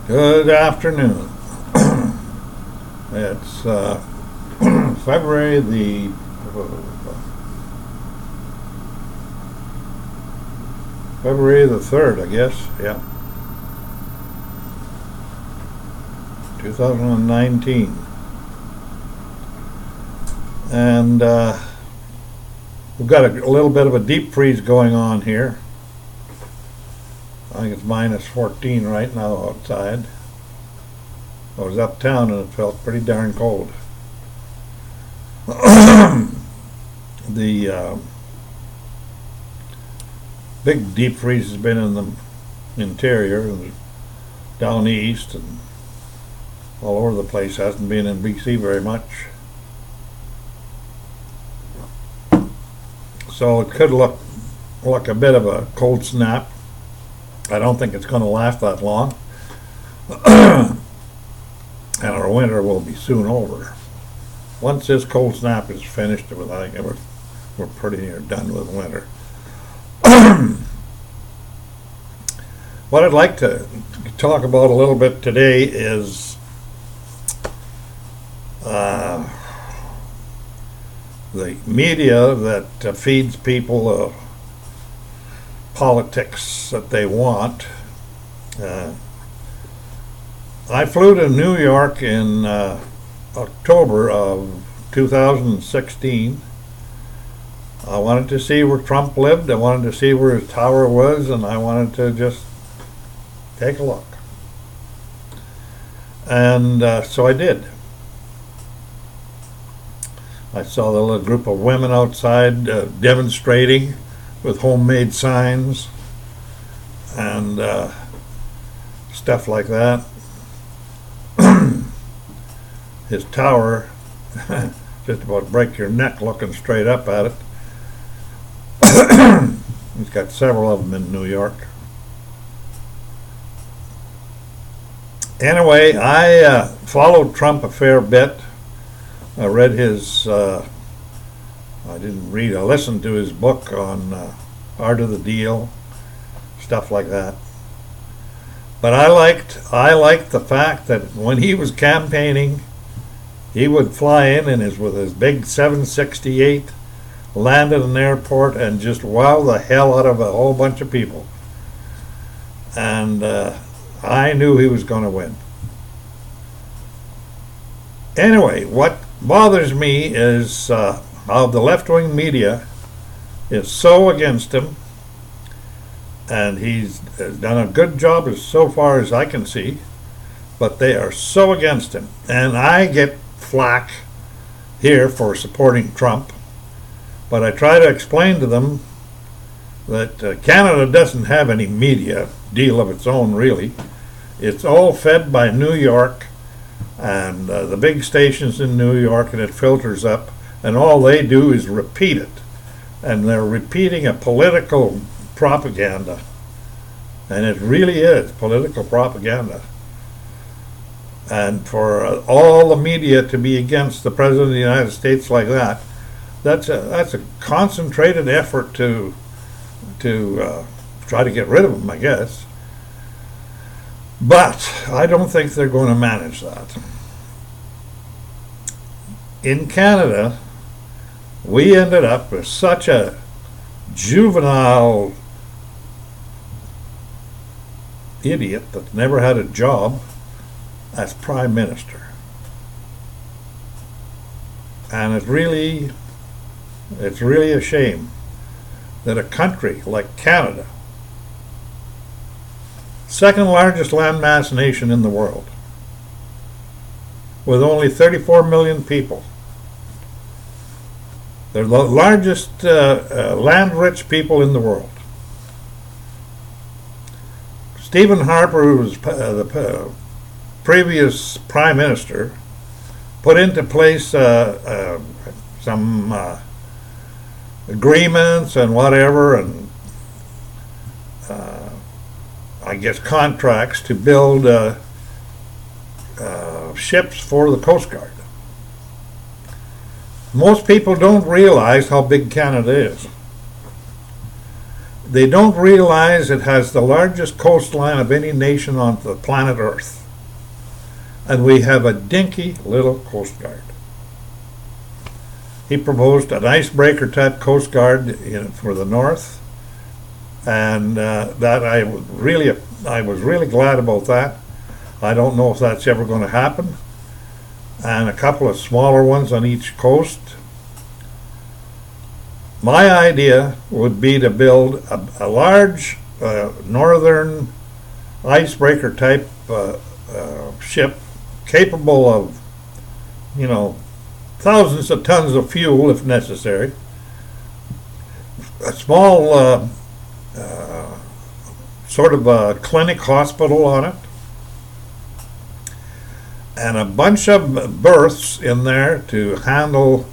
Good afternoon. It's February the 3rd, I guess. Yeah, 2019, and we've got a little bit of a deep freeze going on here. I think it's minus 14 right now outside. I was uptown and it felt pretty darn cold. The big deep freeze has been in the interior and down east and all over the place. Hasn't been in BC very much. So it could look like a bit of a cold snap. I don't think it's going to last that long. And our winter will be soon over. Once this cold snap is finished, I think we're pretty near done with winter. What I'd like to talk about a little bit today is the media that feeds people politics that they want. I flew to New York in October of 2016. I wanted to see where Trump lived. I wanted to see where his tower was, and I wanted to just take a look. And so I did. I saw the little group of women outside demonstrating with homemade signs and stuff like that. His tower, just about break your neck looking straight up at it. He's got several of them in New York. Anyway, I followed Trump a fair bit. I read his I listened to his book on Art of the Deal, stuff like that. But I liked the fact that when he was campaigning, he would fly in with his big 768, land at an airport, and just wow the hell out of a whole bunch of people. And I knew he was going to win. Anyway, what bothers me is how the left-wing media is so against him, and he's done a good job so far as I can see, but they are so against him. And I get flack here for supporting Trump, but I try to explain to them that Canada doesn't have any media deal of its own, really. It's all fed by New York and the big stations in New York, and it filters up, and all they do is repeat it. And they're repeating a political propaganda. And it really is political propaganda. And for all the media to be against the President of the United States like that, that's a concentrated effort to try to get rid of him, I guess. But I don't think they're going to manage that. In Canada, we ended up with such a juvenile idiot that never had a job as Prime Minister. And it's really a shame that a country like Canada, second largest landmass nation in the world, with only 34 million people, they're the largest land-rich people in the world. Stephen Harper, who was the previous Prime Minister, put into place some agreements and whatever, and I guess contracts to build ships for the Coast Guard. Most people don't realize how big Canada is. They don't realize it has the largest coastline of any nation on the planet Earth. And we have a dinky little Coast Guard. He proposed an icebreaker type Coast Guard for the North, and that I was really glad about that. I don't know if that's ever going to happen. And a couple of smaller ones on each coast. My idea would be to build a large northern icebreaker type ship capable of, thousands of tons of fuel if necessary. A small sort of a clinic hospital on it. And a bunch of berths in there to handle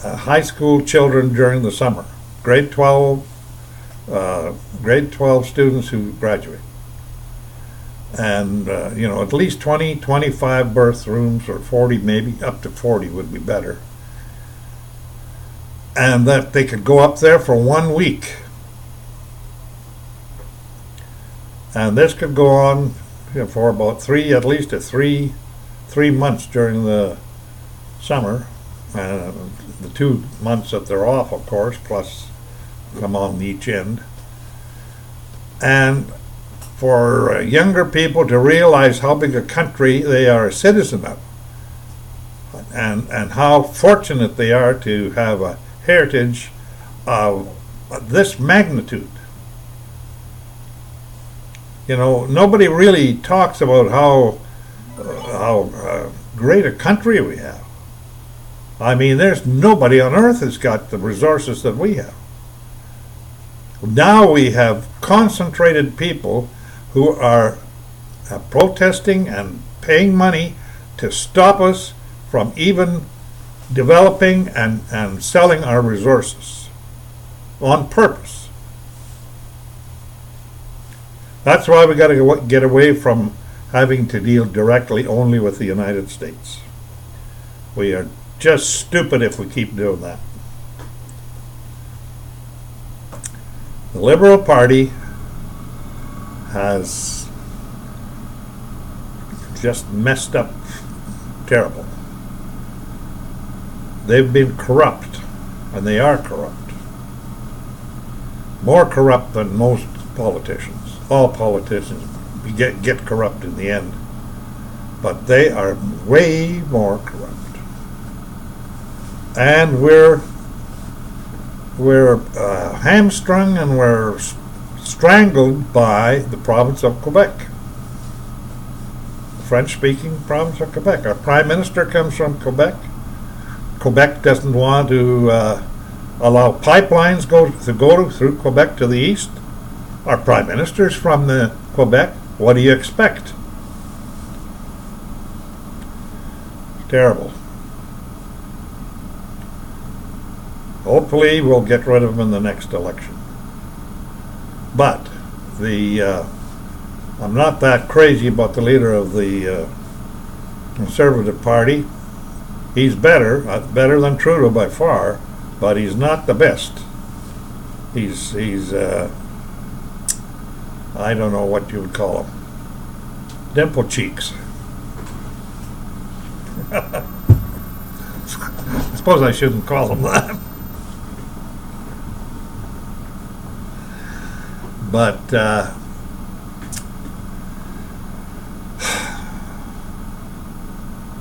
high school children during the summer. Grade 12 students who graduate. And, at least 20, 25 birth rooms, or 40 maybe, up to 40 would be better. And that they could go up there for 1 week. And this could go on for about at least 3 months during the summer. The 2 months that they're off, of course, plus come on each end. And for younger people to realize how big a country they are a citizen of, and how fortunate they are to have a heritage of this magnitude. Nobody really talks about how great a country we have. I mean, there's nobody on earth that's got the resources that we have. Now we have concentrated people who are protesting and paying money to stop us from even developing and selling our resources on purpose. That's why we got to get away from having to deal directly only with the United States. We are just stupid if we keep doing that. The Liberal Party has just messed up terrible. They've been corrupt, and they are corrupt. More corrupt than most politicians. All politicians get corrupt in the end, but they are way more corrupt. And we're hamstrung and we're strangled by the province of Quebec, French-speaking province of Quebec. Our Prime Minister comes from Quebec. Quebec doesn't want to allow pipelines to go through Quebec to the east. Our Prime Minister's from Quebec. What do you expect? Terrible. Hopefully we'll get rid of him in the next election. But I'm not that crazy about the leader of the Conservative Party. He's better than Trudeau by far, but he's not the best. He's I don't know what you would call him. Dimple cheeks. I suppose I shouldn't call him that. But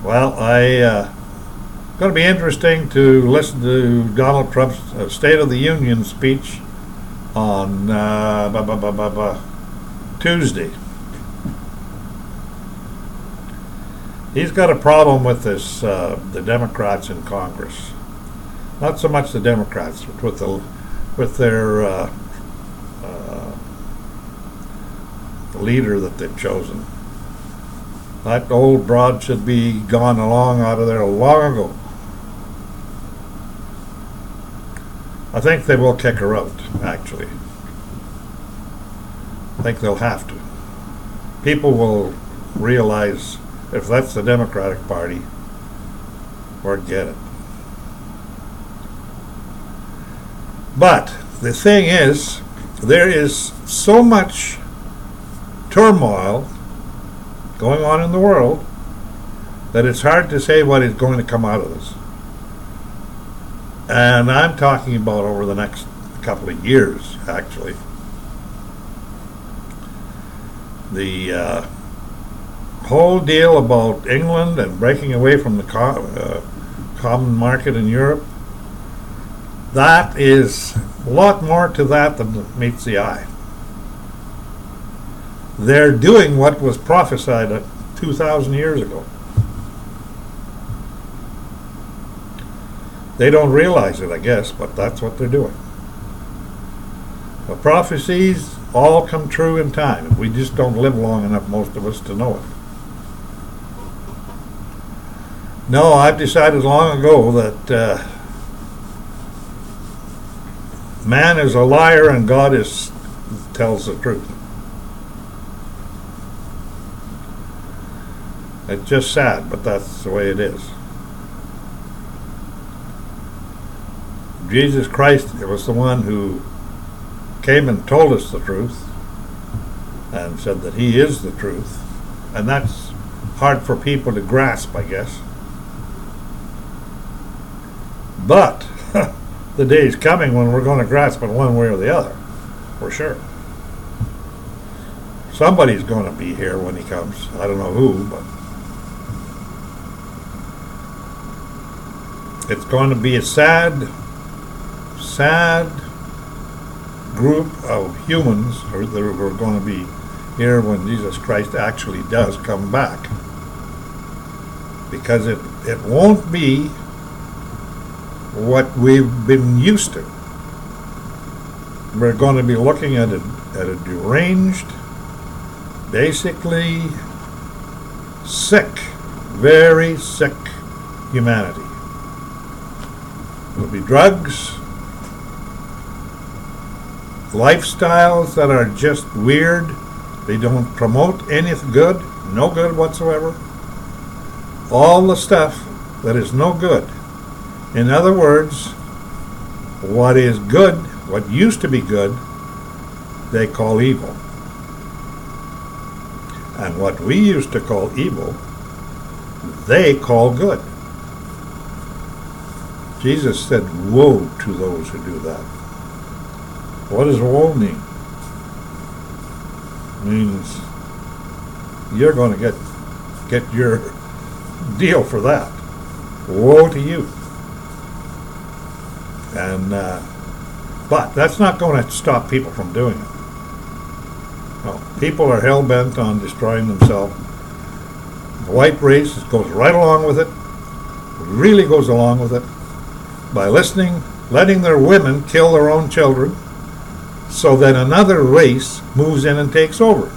well, it's going to be interesting to listen to Donald Trump's State of the Union speech on Tuesday. He's got a problem with this, the Democrats in Congress. Not so much the Democrats, but with their leader that they've chosen. That old broad should be gone out of there long ago. I think they will kick her out, actually. I think they'll have to. People will realize if that's the Democratic Party, forget it. But the thing is, there is so much turmoil going on in the world that it's hard to say what is going to come out of this. And I'm talking about over the next couple of years, actually. The whole deal about England and breaking away from the common market in Europe, that is a lot more to that than meets the eye. They're doing what was prophesied 2,000 years ago. They don't realize it, I guess, but that's what they're doing. The prophecies all come true in time. We just don't live long enough, most of us, to know it. No, I've decided long ago that man is a liar and God tells the truth. It's just sad, but that's the way it is. Jesus Christ was the one who came and told us the truth and said that he is the truth. And that's hard for people to grasp, I guess. But the day is coming when we're going to grasp it one way or the other, for sure. Somebody's going to be here when he comes. I don't know who, but it's going to be a sad group of humans that are going to be here when Jesus Christ actually does come back. Because it won't be what we've been used to. We're going to be looking at a deranged, basically sick, very sick humanity. There'll be drugs, lifestyles that are just weird. They don't promote anything good, no good whatsoever. All the stuff that is no good. In other words, what is good, what used to be good, they call evil. And what we used to call evil, they call good. Jesus said, woe to those who do that. What does woe mean? It means you're going to get your deal for that. Woe to you. And but that's not going to stop people from doing it. No, people are hell-bent on destroying themselves. The white race goes right along with it, really goes along with it, by letting their women kill their own children, so that another race moves in and takes over.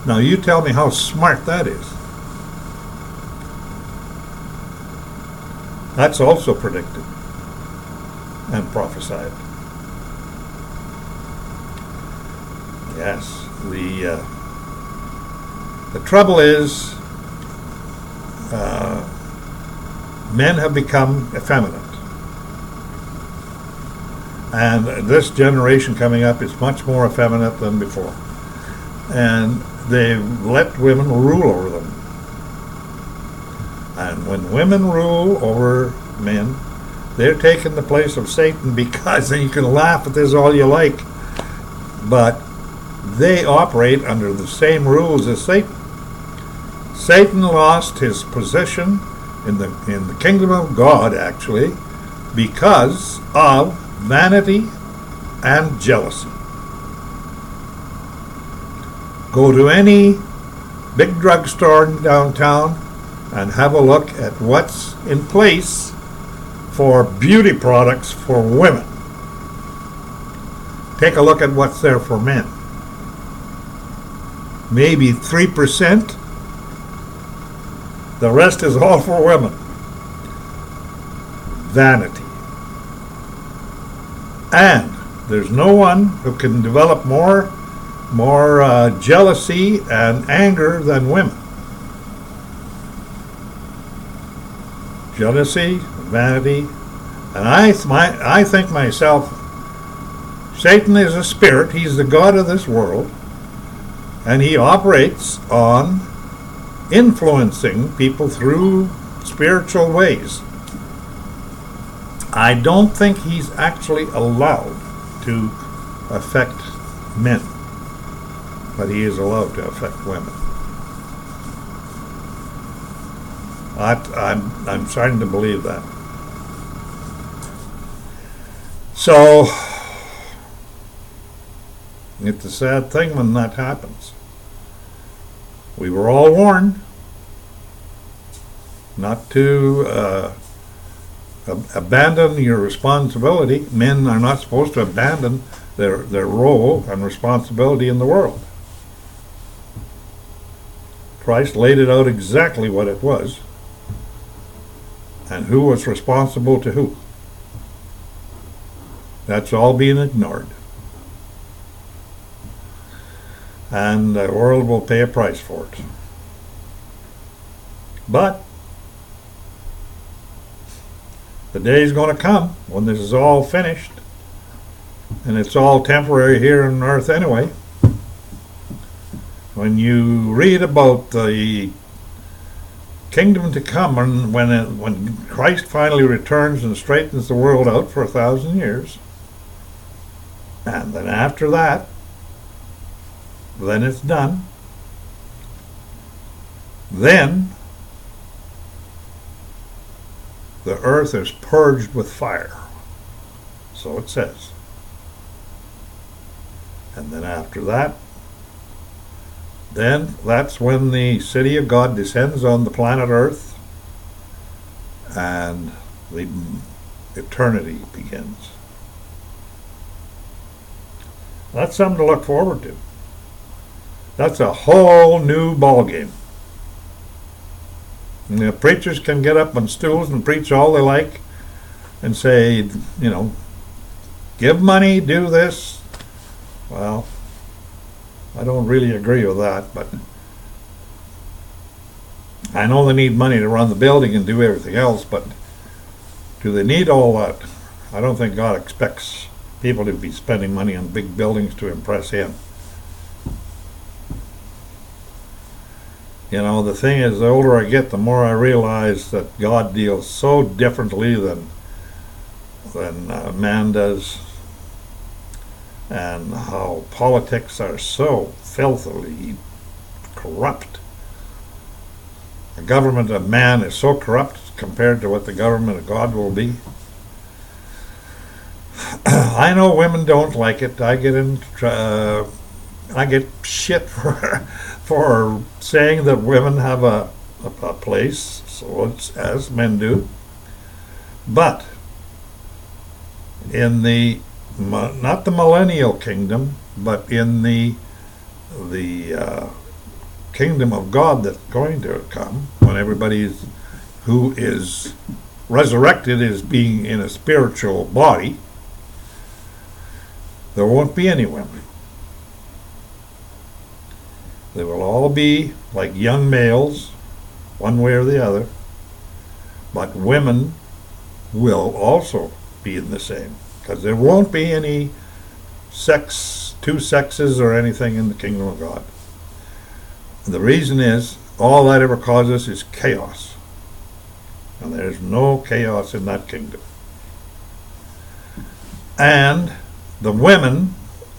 Now you tell me how smart that is. That's also predicted and prophesied. Yes, the trouble is men have become effeminate. And this generation coming up is much more effeminate than before. And they've let women rule over them. And when women rule over men, they're taking the place of Satan, because, and you can laugh at this all you like, but they operate under the same rules as Satan. Satan lost his position in the kingdom of God, actually, because of vanity and jealousy. Go to any big drugstore in downtown and have a look at what's in place for beauty products for women. Take a look at what's there for men. Maybe 3%. The rest is all for women. Vanity. And there's no one who can develop more jealousy and anger than women. Jealousy, vanity, and I think myself, Satan is a spirit. He's the god of this world. And he operates on influencing people through spiritual ways. I don't think he's actually allowed to affect men, but he is allowed to affect women. I'm starting to believe that. So it's a sad thing when that happens. We were all warned not to abandon your responsibility. Men are not supposed to abandon their role and responsibility in the world. Christ laid it out exactly what it was and who was responsible to who. That's all being ignored. And the world will pay a price for it. But the day is going to come when this is all finished, and it's all temporary here on earth anyway. When you read about the kingdom to come, and when Christ finally returns and straightens the world out for 1,000 years, and then after that, then it's done. Then the earth is purged with fire. So it says. And then after that, then that's when the city of God descends on the planet Earth and the eternity begins. That's something to look forward to. That's a whole new ballgame. And the preachers can get up on stools and preach all they like and say, give money, do this. Well, I don't really agree with that, but I know they need money to run the building and do everything else, but do they need all that? I don't think God expects people to be spending money on big buildings to impress him. The thing is, the older I get, the more I realize that God deals so differently than man does, and how politics are so filthily corrupt. The government of man is so corrupt compared to what the government of God will be. I know women don't like it. I get shit for saying that women have a place, so it's as men do. But in the not the millennial kingdom, but in the kingdom of God that's going to come, when everybody who is resurrected is being in a spiritual body, there won't be any women. They will all be like young males, one way or the other, but women will also be in the same, because there won't be any two sexes or anything in the kingdom of God. The reason is, all that ever causes is chaos, and there's no chaos in that kingdom. And the women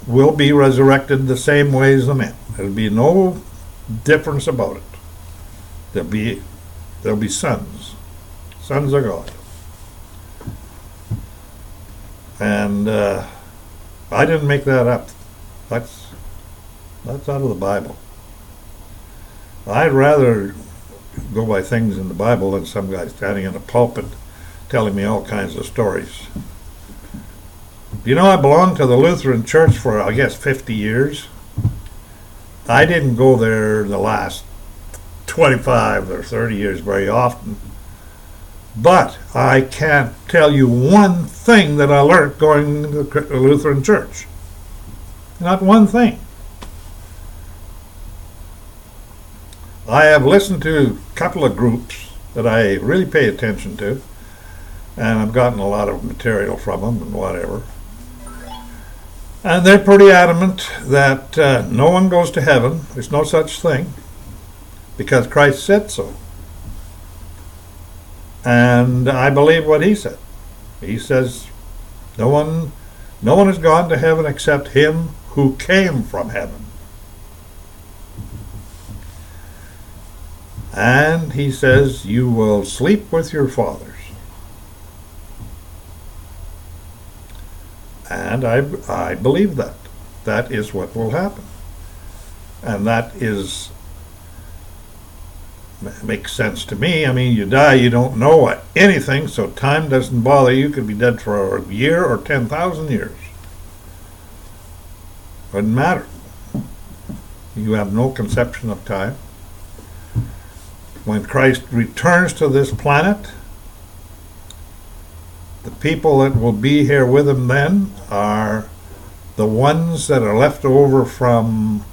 will be resurrected the same way as the men. There'll be no difference about it. There'll be sons of God. And I didn't make that up. That's out of the Bible. I'd rather go by things in the Bible than some guy standing in a pulpit telling me all kinds of stories. I belonged to the Lutheran Church for, 50 years. I didn't go there the last 25 or 30 years very often. But I can't tell you one thing that I learned going to the Lutheran Church. Not one thing. I have listened to a couple of groups that I really pay attention to, and I've gotten a lot of material from them and whatever. And they're pretty adamant that no one goes to heaven. There's no such thing because Christ said so. And I believe what he said. He says, no one has gone to heaven except him who came from heaven. And he says, you will sleep with your fathers. And I believe that. That is what will happen. And that makes sense to me. I mean, you die, you don't know anything, so time doesn't bother you. You could be dead for a year or 10,000 years. Wouldn't matter. You have no conception of time. When Christ returns to this planet, the people that will be here with him then are the ones that are left over from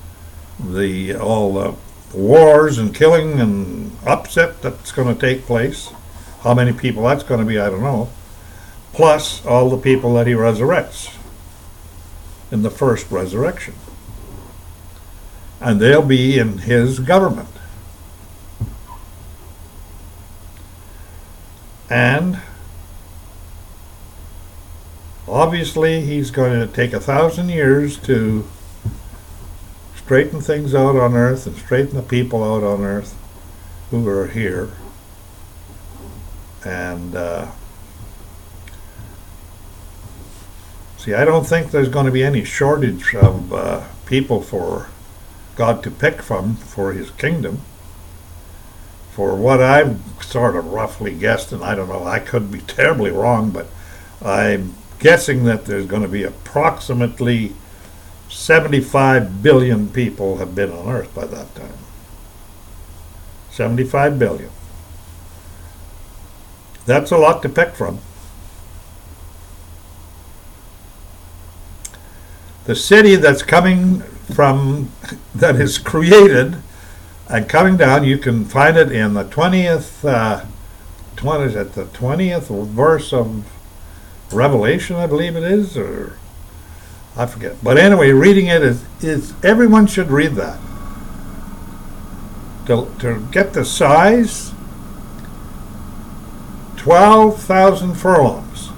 all the wars and killing and upset that's going to take place. How many people that's going to be, I don't know. Plus all the people that he resurrects in the first resurrection. And they'll be in his government. And obviously he's going to take 1,000 years to straighten things out on earth and straighten the people out on earth who are here. And see, I don't think there's going to be any shortage of people for God to pick from for his kingdom. For what I've sort of roughly guessed, and I don't know, I could be terribly wrong, but I'm guessing that there's going to be approximately 75 billion people have been on Earth by that time. 75 billion. That's a lot to pick from. The city that's coming from, that is created and coming down, you can find it in the 20th, the 20th verse of Revelation, I believe it is, or I forget. But anyway, reading it is everyone should read that. To get the size, 12,000 furlongs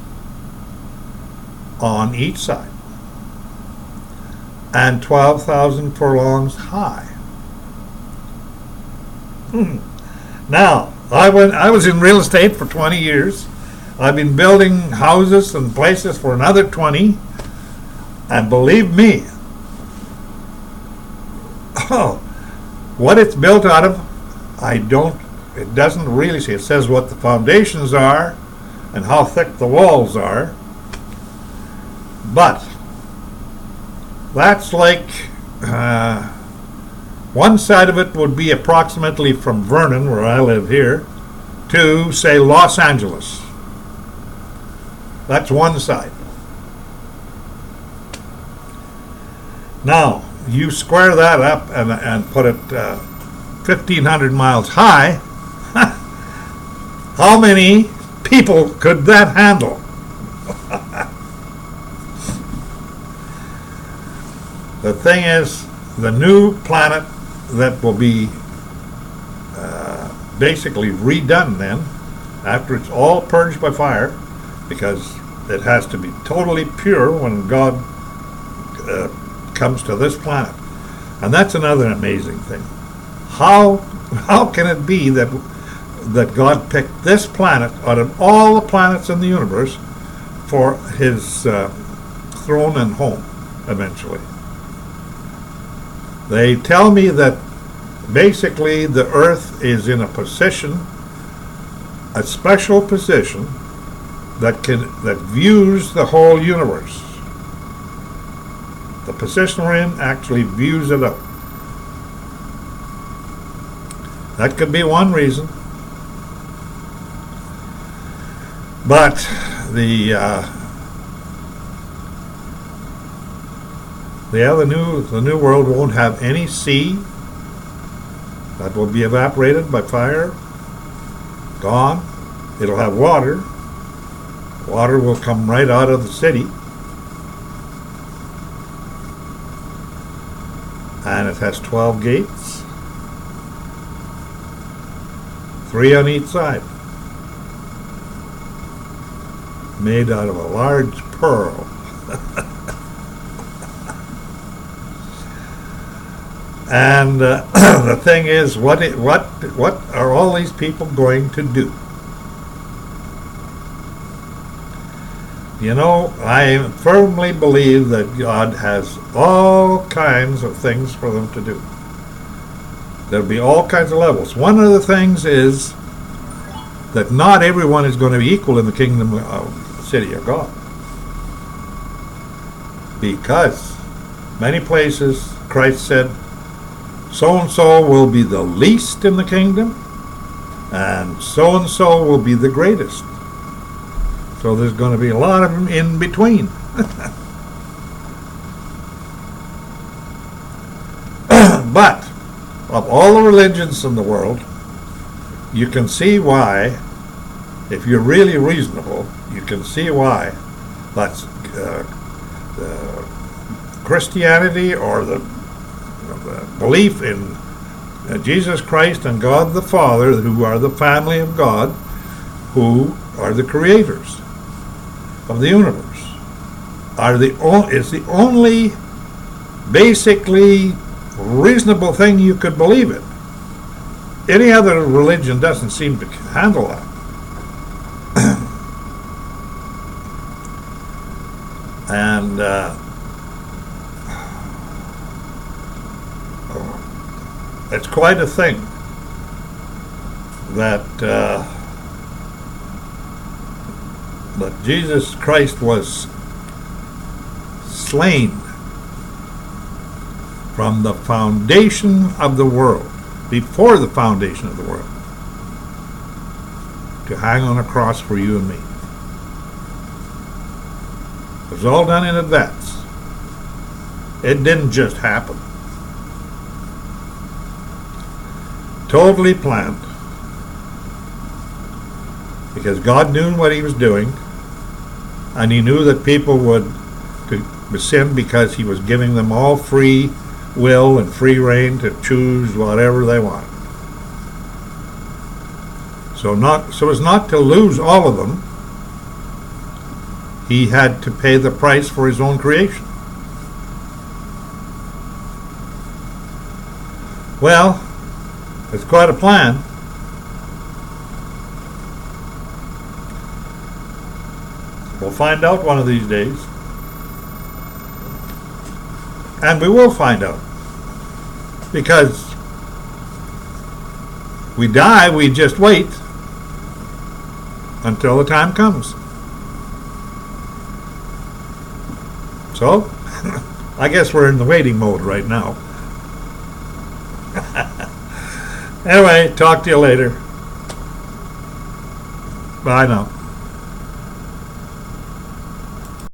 on each side, and 12,000 furlongs high. Now, I was in real estate for 20 years. I've been building houses and places for another 20. And believe me, what it's built out of, it doesn't really say. It says what the foundations are and how thick the walls are. But that's like, one side of it would be approximately from Vernon, where I live here, to, say, Los Angeles. That's one side. Now, you square that up and put it 1,500 miles high. How many people could that handle? The thing is, the new planet that will be basically redone then, after it's all purged by fire, because it has to be totally pure when God comes to this planet. And that's another amazing thing. How can it be that God picked this planet out of all the planets in the universe for his throne and home eventually? They tell me that basically the Earth is in a position, a special position, that views the whole universe. The position we're in actually views it out. That could be one reason. But the new world won't have any sea. That will be evaporated by fire. Gone. It'll have water. Water will come right out of the city. and it has 12 gates, 3 on each side, made out of a large pearl. And the thing is, what are all these people going to do? You know, I firmly believe that God has all kinds of things for them to do. There'll be all kinds of levels. One of the things is that not everyone is going to be equal in the kingdom of the city of God. Because many places Christ said, so-and-so will be the least in the kingdom, and so-and-so will be the greatest. So there's going to be a lot of them in between. But of all the religions in the world, you can see why, if you're really reasonable, you can see why that's Christianity, or the belief in Jesus Christ and God the Father, who are the family of God, who are the creators of the universe, is the only basically reasonable thing you could believe in. Any other religion doesn't seem to handle that. And it's quite a thing that Jesus Christ was slain from the foundation of the world, before the foundation of the world, to hang on a cross for you and me. It was all done in advance. It didn't just happen. Totally planned. Because God knew what he was doing, and he knew that people would sin because he was giving them all free will and free reign to choose whatever they want. So as not to lose all of them, he had to pay the price for his own creation. Well, it's quite a plan. We'll find out one of these days. And we will find out. Because we die, we just wait until the time comes. So, I guess we're in the waiting mode right now. Anyway, talk to you later. Bye now.